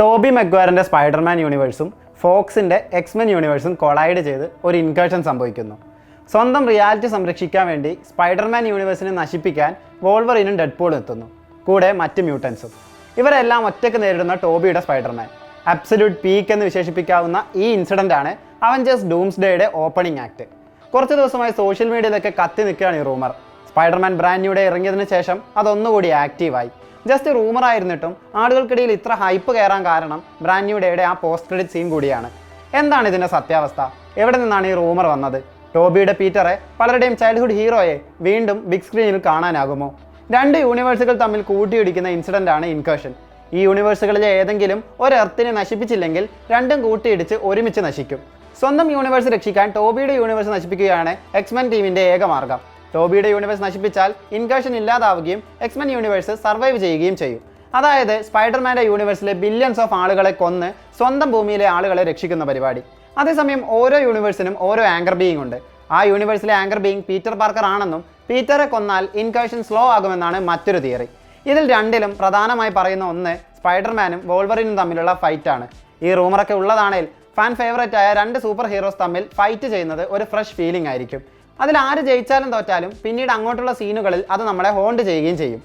Toby മഗ്വയറിൻ്റെ Spiderman യൂണിവേഴ്സും ഫോക്സിൻ്റെ X-Men യൂണിവേഴ്സും collide ചെയ്ത് ഒരു ഇൻകേർഷൻ സംഭവിക്കുന്നു. സ്വന്തം റിയാലിറ്റി സംരക്ഷിക്കാൻ വേണ്ടി സ്പൈഡർമാൻ യൂണിവേഴ്സിനെ നശിപ്പിക്കാൻ വോൾവറിനും ഡെഡ്പൂളും എത്തുന്നു, കൂടെ മറ്റ് മ്യൂട്ടൻസും. ഇവരെല്ലാം ഒറ്റയ്ക്ക് നേരിടുന്ന ടോബിയുടെ സ്പൈഡർമാൻ. അബ്സല്യൂട്ട് പീക്ക് എന്ന് വിശേഷിപ്പിക്കാവുന്ന ഈ ഇൻസിഡൻ്റാണ് അവഞ്ചേഴ്സ് ഡൂംസ്ഡേയുടെ ഓപ്പണിംഗ് ആക്ട്. കുറച്ച് ദിവസമായി സോഷ്യൽ മീഡിയയിലൊക്കെ കത്തി നിൽക്കുകയാണ് ഈ rumour. Spiderman brand new day ഇറങ്ങിയതിന് ശേഷം അതൊന്നുകൂടി ആക്റ്റീവായി. ജസ്റ്റ് റൂമർ ആയിരുന്നിട്ടും ആളുകൾക്കിടയിൽ ഇത്ര ഹൈപ്പ് കയറാൻ കാരണം ബ്രാൻഡ് ന്യൂ ഡേയുടെ ആ പോസ്റ്റ് ക്രെഡിറ്റ് സീൻ കൂടിയാണ്. എന്താണ് ഇതിൻ്റെ സത്യാവസ്ഥ? എവിടെ നിന്നാണ് ഈ റൂമർ വന്നത്? ടോബിയുടെ പീറ്ററെ, പലരുടെയും ചൈൽഡ്ഹുഡ് ഹീറോയെ വീണ്ടും ബിഗ് സ്ക്രീനിൽ കാണാനാകുമോ? രണ്ട് യൂണിവേഴ്സുകൾ തമ്മിൽ കൂട്ടിയിടിക്കുന്ന ഇൻസിഡൻ്റ് ആണ് ഇൻകേർഷൻ. ഈ യൂണിവേഴ്സുകളിലെ ഏതെങ്കിലും ഒരു എർത്തിനെ നശിപ്പിച്ചില്ലെങ്കിൽ രണ്ടും കൂട്ടിയിടിച്ച് ഒരുമിച്ച് നശിക്കും. സ്വന്തം യൂണിവേഴ്സ് രക്ഷിക്കാൻ ടോബിയുടെ യൂണിവേഴ്സ് നശിപ്പിക്കുകയാണ് എക്സ്മെൻ ടീമിൻ്റെ ഏക മാർഗം. ടോബിയുടെ യൂണിവേഴ്സ് നശിപ്പിച്ചാൽ ഇൻകേർഷൻ ഇല്ലാതാവുകയും എക്സ്മെൻ യൂണിവേഴ്സ് സർവൈവ് ചെയ്യുകയും ചെയ്യും. അതായത് സ്പൈഡർമാൻ്റെ യൂണിവേഴ്സിലെ ബില്യൺസ് ഓഫ് ആളുകളെ കൊന്ന് സ്വന്തം ഭൂമിയിലെ ആളുകളെ രക്ഷിക്കുന്ന പരിപാടി. അതേസമയം ഓരോ യൂണിവേഴ്സിനും ഓരോ ആങ്കർ ബീയിങ് ഉണ്ട്. ആ യൂണിവേഴ്സിലെ ആങ്കർ ബീയിങ് പീറ്റർ പാർക്കർ ആണെന്നും പീറ്ററെ കൊന്നാൽ ഇൻകേർഷൻ സ്ലോ ആകുമെന്നാണ് മറ്റൊരു തിയറി. ഇതിൽ രണ്ടിലും പ്രധാനമായി പറയുന്ന ഒന്ന് സ്പൈഡർമാനും വോൾവറിനും തമ്മിലുള്ള ഫൈറ്റാണ്. ഈ റൂമറൊക്കെ ഉള്ളതാണെങ്കിൽ ഫാൻ ഫേവറേറ്റ് ആയ രണ്ട് സൂപ്പർ ഹീറോസ് തമ്മിൽ ഫൈറ്റ് ചെയ്യുന്നത് ഒരു ഫ്രഷ് ഫീലിംഗ് ആയിരിക്കും. അതിൽ ആര് ജയിച്ചാലും തോറ്റാലും പിന്നീട് അങ്ങോട്ടുള്ള സീനുകളിൽ അത് നമ്മളെ ഹോണ്ട് ചെയ്യുകയും ചെയ്യും.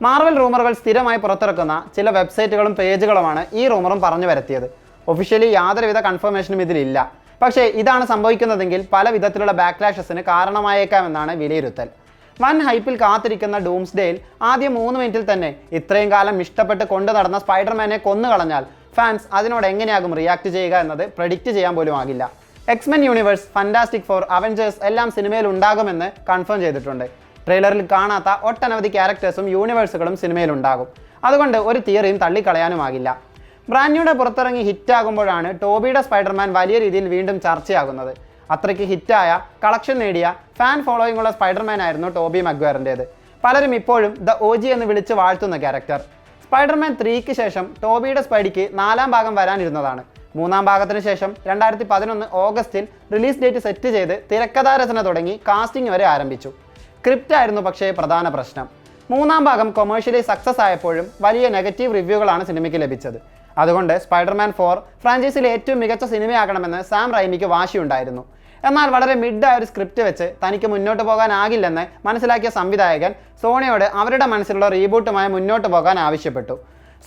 മാർവൽ റൂമറുകൾ സ്ഥിരമായി പുറത്തിറക്കുന്ന ചില വെബ്സൈറ്റുകളും പേജുകളുമാണ് ഈ റൂമറും പറഞ്ഞു വരുത്തിയത്. ഒഫീഷ്യലി യാതൊരുവിധ കൺഫർമേഷനും ഇതിലില്ല. പക്ഷേ ഇതാണ് സംഭവിക്കുന്നതെങ്കിൽ പല വിധത്തിലുള്ള ബാക്ക്ലാഷസിന് കാരണമായേക്കാമെന്നാണ് വിലയിരുത്തൽ. വൻ ഹൈപ്പിൽ കാത്തിരിക്കുന്ന ഡൂംസ്ഡേയിൽ ആദ്യം 3 മിനിറ്റിൽ തന്നെ ഇത്രയും കാലം ഇഷ്ടപ്പെട്ട് കൊണ്ടു നടന്ന സ്പൈഡർമാനെ കൊന്നുകളഞ്ഞാൽ ഫാൻസ് അതിനോട് എങ്ങനെയാകും റിയാക്ട് ചെയ്യുക എന്നത് പ്രെഡിക്റ്റ് ചെയ്യാൻ പോലും ആകില്ല. X Men universe, fantastic four, Avengers എല്ലാം സിനിമയിൽ ഉണ്ടാകുമെന്ന് കൺഫേം ചെയ്തിട്ടുണ്ട്. ട്രെയിലറിൽ കാണാത്ത ഒട്ടനവധി ക്യാരക്ടേഴ്സും യൂണിവേഴ്സുകളും സിനിമയിലുണ്ടാകും. അതുകൊണ്ട് ഒരു തിയറിയും തള്ളിക്കളയാനുമാകില്ല. ബ്രാൻഡ് ന്യൂ ഡേ പുറത്തിറങ്ങി ഹിറ്റാകുമ്പോഴാണ് ടോബിയുടെ സ്പൈഡർമാൻ വലിയ രീതിയിൽ വീണ്ടും ചർച്ചയാകുന്നത്. അത്രയ്ക്ക് ഹിറ്റായ, കളക്ഷൻ നേടിയ, ഫാൻ ഫോളോയിങ് ഉള്ള സ്പൈഡർമാൻ ആയിരുന്നു ടോബി മഗ്വയറിൻ്റേത്. പലരും ഇപ്പോഴും ദ OG എന്ന് വിളിച്ച് വാഴ്ത്തുന്ന ക്യാരക്ടർ. സ്പൈഡർമാൻ 3ക്ക് ശേഷം ടോബിയുടെ സ്പൈഡിക്ക് 4ാം ഭാഗം വരാനിരുന്നതാണ്. 3ാം ഭാഗത്തിന് ശേഷം 2011 ഓഗസ്റ്റിൽ റിലീസ് ഡേറ്റ് സെറ്റ് ചെയ്ത് തിരക്കഥാരചന തുടങ്ങി കാസ്റ്റിംഗ് വരെ ആരംഭിച്ചു. സ്ക്രിപ്റ്റ് ആയിരുന്നു പക്ഷേ പ്രധാന പ്രശ്നം. 3ാം ഭാഗം കൊമേഴ്ഷ്യലി സക്സസ് ആയപ്പോഴും വലിയ നെഗറ്റീവ് റിവ്യൂകളാണ് സിനിമയ്ക്ക് ലഭിച്ചത്. അതുകൊണ്ട് സ്പൈഡർമാൻ 4 ഫ്രാഞ്ചൈസിയിലെ ഏറ്റവും മികച്ച സിനിമയാകണമെന്ന് സാം റൈമിക്ക് വാശിയുണ്ടായിരുന്നു. എന്നാൽ വളരെ മിഡായ ഒരു സ്ക്രിപ്റ്റ് വെച്ച് തനിക്ക് മുന്നോട്ട് പോകാനാകില്ലെന്ന് മനസ്സിലാക്കിയ സംവിധായകൻ സോണിയോട് അവരുടെ മനസ്സിലുള്ള റീബൂട്ടുമായി മുന്നോട്ട് പോകാൻ ആവശ്യപ്പെട്ടു.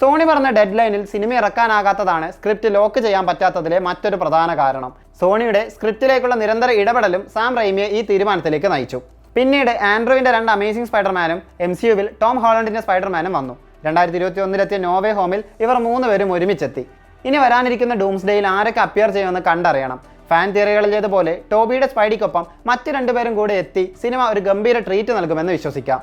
സോണി പറഞ്ഞ ഡെഡ് ലൈനിൽ സിനിമ ഇറക്കാനാകാത്തതാണ് സ്ക്രിപ്റ്റ് ലോക്ക് ചെയ്യാൻ പറ്റാത്തതിലെ മറ്റൊരു പ്രധാന കാരണം. സോണിയുടെ സ്ക്രിപ്റ്റിലേക്കുള്ള നിരന്തര ഇടപെടലും സാം റൈമിയെ ഈ തീരുമാനത്തിലേക്ക് നയിച്ചു. പിന്നീട് ആൻഡ്രൂവിൻ്റെ 2 അമേസിംഗ് സ്പൈഡർമാനും MCUവിൽ ടോം ഹോളണ്ടിൻ്റെ സ്പൈഡർമാനും വന്നു. 2021 നോവേ ഹോമിൽ ഇവർ 3 പേരും ഒരുമിച്ചെത്തി. ഇനി വരാനിരിക്കുന്ന ഡൂംസ്ഡേയിൽ ആരൊക്കെ അപ്പിയർ ചെയ്യുമെന്ന് കണ്ടറിയണം. ഫാൻ തിയറികളിലേതുപോലെ ടോബിയുടെ സ്പൈഡിക്കൊപ്പം മറ്റ് 2 പേരും കൂടെ എത്തി സിനിമ ഒരു ഗംഭീര ട്രീറ്റ് നൽകുമെന്ന് വിശ്വസിക്കാം.